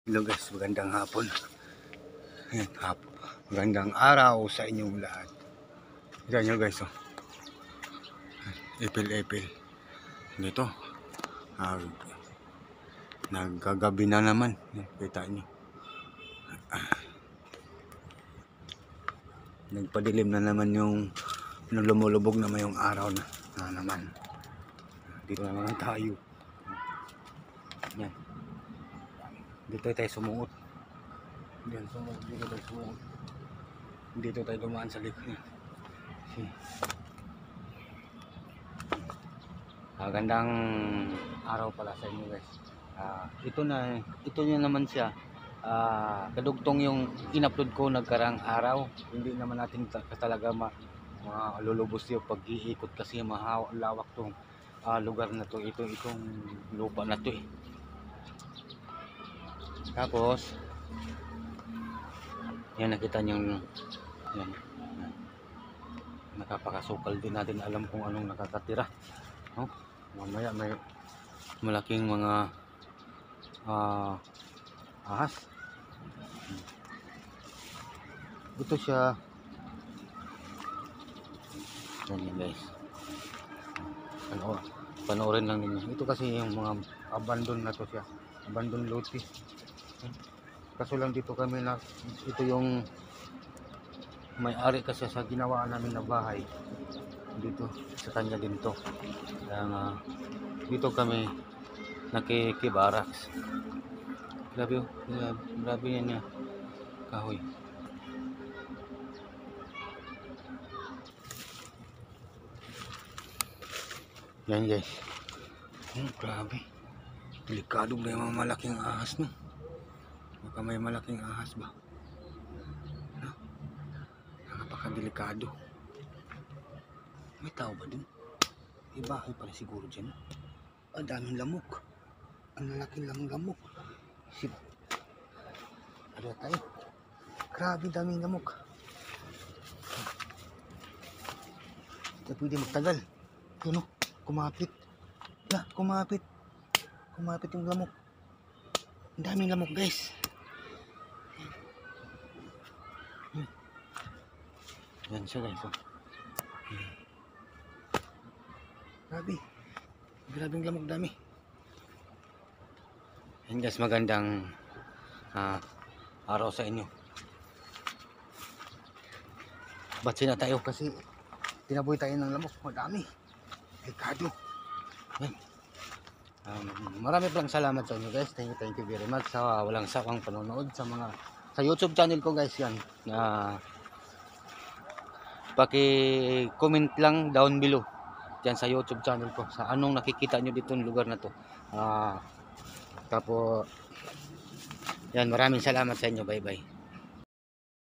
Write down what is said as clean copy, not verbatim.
Hello guys, magandang hapon. Magandang araw sa inyong lahat. Tignan nyo guys, oh. Ipil-ipil. Dito. Nagkagabi na naman. Kita nyo. Nagpadilim na naman yung lumulubog naman yung araw na naman. Dito na naman tayo. Yan. Dito tayo sumuot. Diyan sumuot. Dito tayo sumuot. Dito tayo dumaan sa likod. Gandang araw pala sa inyo guys. Ito na naman siya. Kadugtong yung in-upload ko nagkarang araw. Hindi naman natin talaga malulubos yung pag-iikot kasi malawak tong lugar na to. Itong lupa na to eh. Tapos yan, nakita nyo yan, nakapakasukal din natin, alam kung anong nakakatira, no? Mamaya may malaking mga ahas. Ito siya. Yan guys, panoorin lang ninyo. Ito kasi yung mga abandon na to siya, abandon lote. Kaso lang dito kami ito yung may-ari kasi sa ginawa namin na bahay. Dito sa kanya din to. Kaya dito kami nakikibaraks. Grabe oh, grabe yan niya kahoy. Yan guys. Grabe. Delikado ba yung mga malaking ahas, no? Baka may malaking ahas ba? No? Napakadelikado. May tao ba dun? Bahay pala siguro dyan. Ang daming lamok. Ang lalaking lamok. Ano tayo? Grabe daming lamok. Hindi pwede magtagal. Yun o, kumapit. Kumapit yung lamok. Ang daming lamok guys. Yan siya guys. Grabing lamok, dami. Yan guys, magandang araw sa inyo. Batsi na tayo kasi tinaboy tayo ng lamok. Madami. Delikado. Yan. Marami pang salamat sa inyo guys. Thank you very much sa walang sawang panonood sa YouTube channel ko guys. Yan. Paki-comment lang down below diyan sa YouTube channel ko sa anong nakikita nyo dito ng lugar na to. Tapos yan, maraming salamat sa inyo. Bye bye.